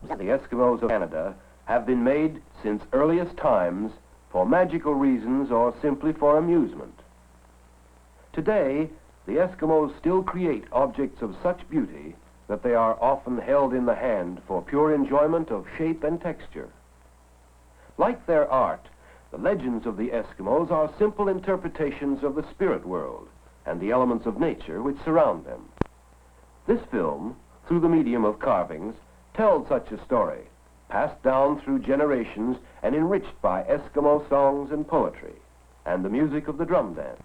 The Eskimos of Canada have been made since earliest times for magical reasons or simply for amusement. Today, the Eskimos still create objects of such beauty that they are often held in the hand for pure enjoyment of shape and texture. Like their art, the legends of the Eskimos are simple interpretations of the spirit world and the elements of nature which surround them. This film, through the medium of carvings, tells such a story, passed down through generations and enriched by Eskimo songs and poetry, and the music of the drum dance.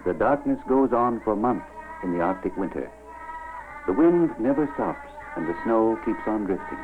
The darkness goes on for months in the Arctic winter. The wind never stops, and the snow keeps on drifting.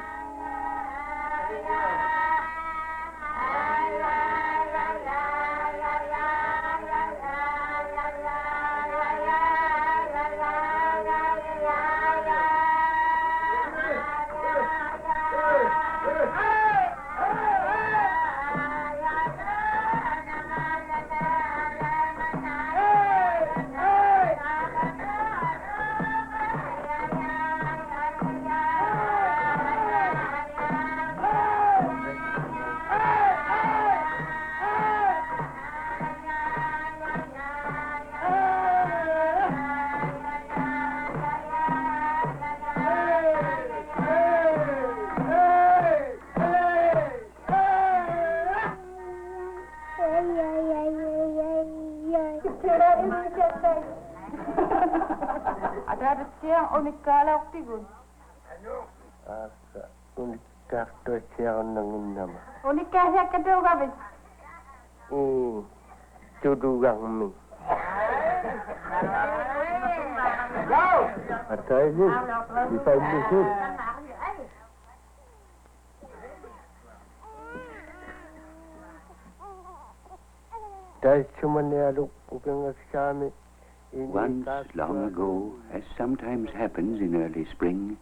Once, long ago, as sometimes happens in early spring,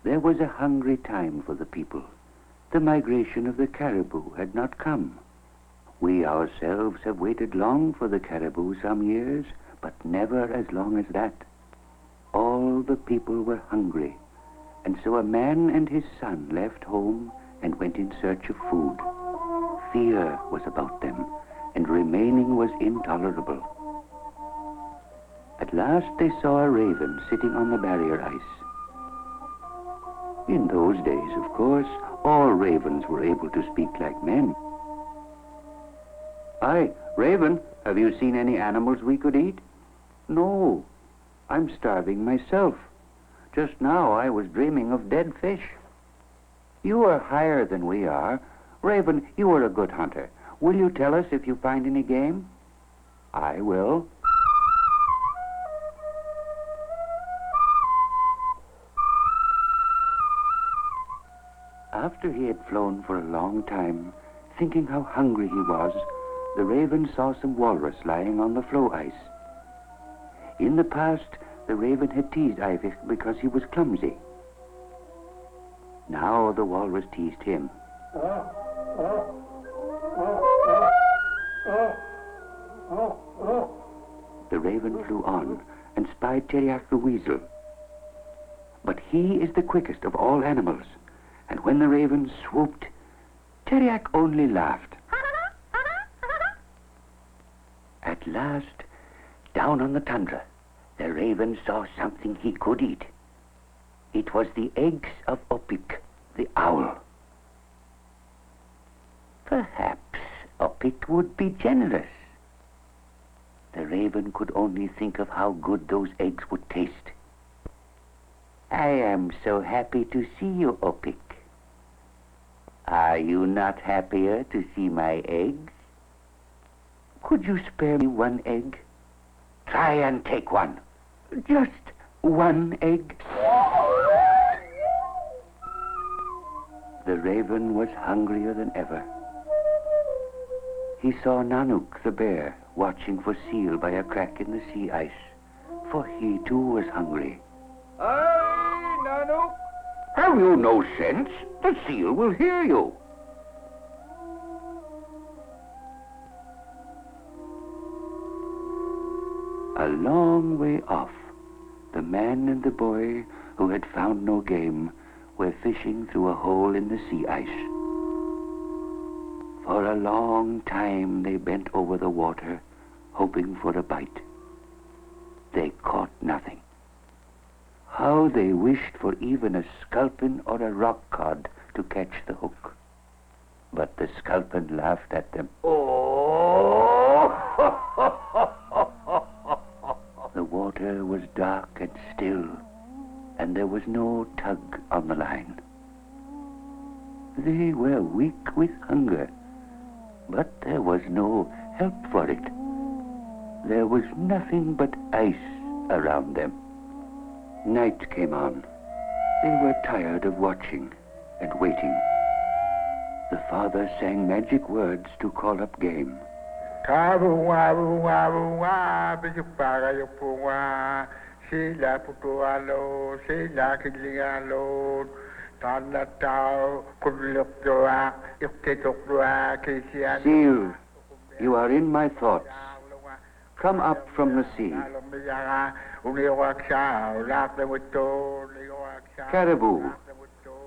there was a hungry time for the people. The migration of the caribou had not come. We ourselves have waited long for the caribou some years, but never as long as that. All the people were hungry, and so a man and his son left home and went in search of food. Fear was about them, and remaining was intolerable. At last they saw a raven sitting on the barrier ice. In those days, of course, all ravens were able to speak like men. "Aye, Raven, have you seen any animals we could eat?" "No, I'm starving myself. Just now I was dreaming of dead fish." "You are higher than we are. Raven, you are a good hunter. Will you tell us if you find any game?" "I will." After he had flown for a long time, thinking how hungry he was, the raven saw some walrus lying on the floe ice. In the past, the raven had teased Ivich because he was clumsy. Now the walrus teased him. The raven flew on and spied Teriak the weasel. But he is the quickest of all animals, and when the raven swooped, Teriak only laughed. At last, down on the tundra, the raven saw something he could eat. It was the eggs of Opik, the owl. Perhaps Opik would be generous. The raven could only think of how good those eggs would taste. "I am so happy to see you, Opik. Are you not happier to see my eggs? Could you spare me one egg? Try and take one. Just one egg. The raven was hungrier than ever. He saw Nanook the bear watching for seal by a crack in the sea ice, for he too was hungry. Hey, Nanook! Have you no sense? The seal will hear you. A long way off, the man and the boy who had found no game were fishing through a hole in the sea ice. For a long time they bent over the water, hoping for a bite. They caught nothing. How they wished for even a sculpin or a rock cod to catch the hook. But the sculpin laughed at them. Oh! The water was dark and still, and there was no tug on the line. They were weak with hunger, but there was no help for it. There was nothing but ice around them. Night came on. They were tired of watching and waiting. The father sang magic words to call up game. Seal, you are in my thoughts. Come up from the sea. Caribou,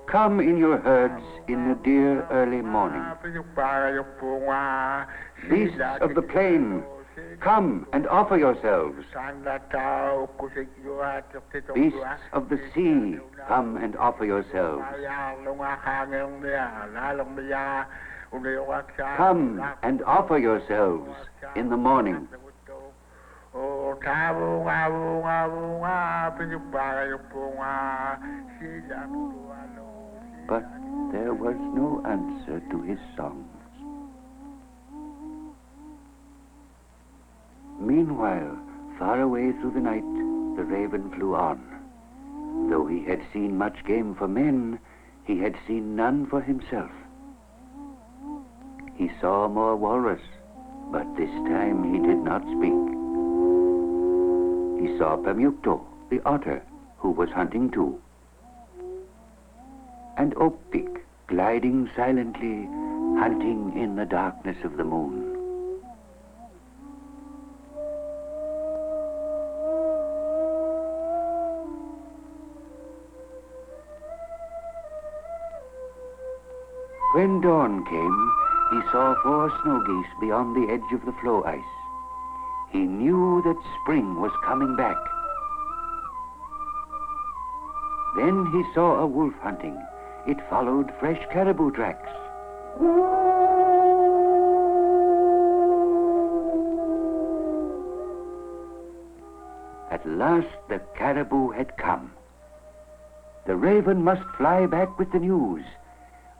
come in your herds in the dear early morning. Beasts of the plain, come and offer yourselves. Beasts of the sea, come and offer yourselves. Come and offer yourselves in the morning. But there was no answer to his songs. Meanwhile, far away through the night, the raven flew on. Though he had seen much game for men, he had seen none for himself. He saw more walrus, but this time he did not speak. He saw Pamukto, the otter, who was hunting too, and Opik gliding silently, hunting in the darkness of the moon. When dawn came, he saw 4 snow geese beyond the edge of the floe ice. He knew that spring was coming back. Then he saw a wolf hunting. It followed fresh caribou tracks. At last the caribou had come. The raven must fly back with the news.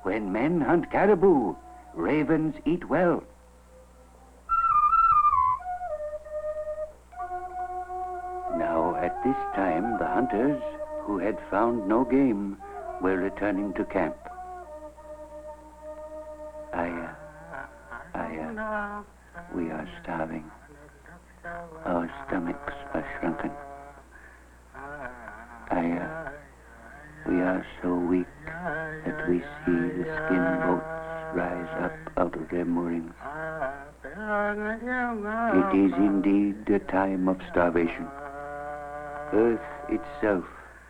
When men hunt caribou, ravens eat well. Now, at this time, the hunters, who had found no game, were returning to camp. We are starving. Our stomachs are shrunken. We are so weak that we see the skin boats rise up out of their moorings. It is indeed a time of starvation. Earth itself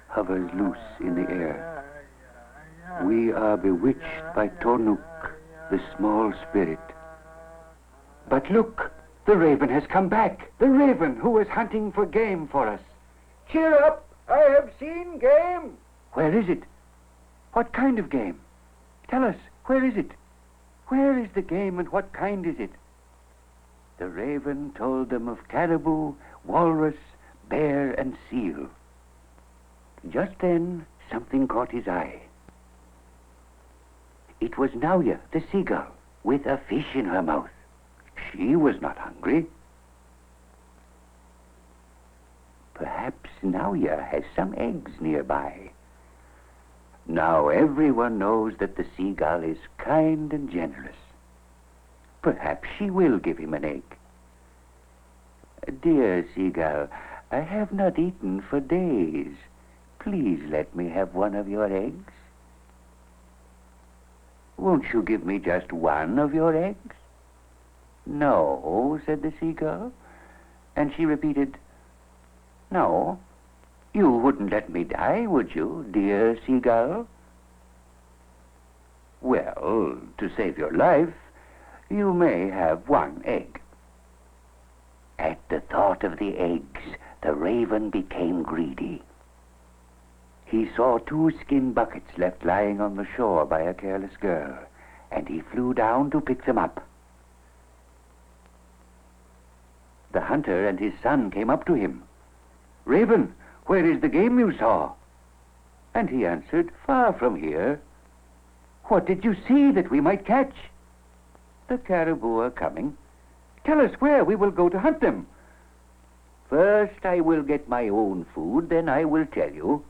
hovers loose in the air. We are bewitched by Tornuk, the small spirit. But look, the raven has come back. The raven who was hunting for game for us. Cheer up! I have seen game! Where is it? What kind of game? Tell us, where is it? Where is the game and what kind is it? The raven told them of caribou, walrus, bear, and seal. Just then, something caught his eye. It was Nauya, the seagull, with a fish in her mouth. She was not hungry. Perhaps Nauya has some eggs nearby. Now everyone knows that the seagull is kind and generous. Perhaps she will give him an egg. Dear seagull, I have not eaten for days. Please let me have one of your eggs. Won't you give me just one of your eggs? No, said the seagull. And she repeated, no, you wouldn't let me die, would you, dear seagull? Well, to save your life, you may have one egg. At the thought of the eggs, the raven became greedy. He saw 2 skin buckets left lying on the shore by a careless girl, and he flew down to pick them up. The hunter and his son came up to him. Raven, where is the game you saw? And he answered, far from here. What did you see that we might catch? The caribou are coming. Tell us where we will go to hunt them. First I will get my own food, then I will tell you.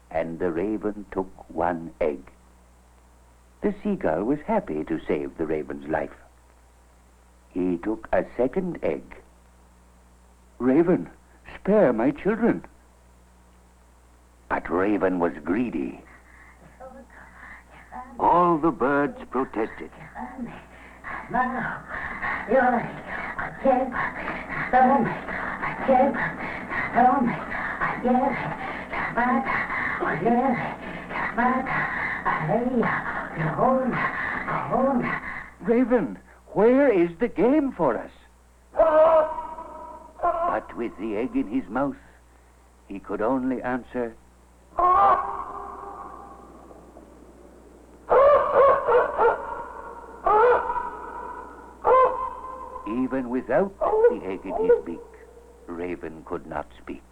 And the raven took 1 egg. The seagull was happy to save the raven's life. He took a 2nd egg. Raven, spare my children. But Raven was greedy. All the birds protested. Raven, where is the game for us? But with the egg in his mouth, he could only answer, even without the egg in his beak, Raven could not speak.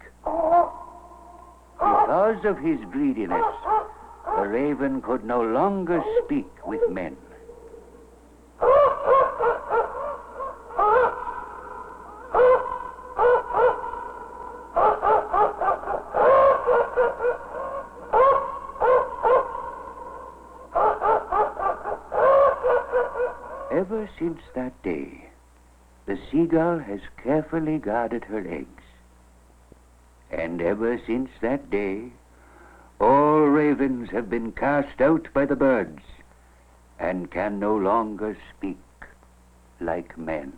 Because of his greediness, the raven could no longer speak with men. Ever since that day, the seagull has carefully guarded her eggs. And ever since that day, all ravens have been cast out by the birds and can no longer speak like men.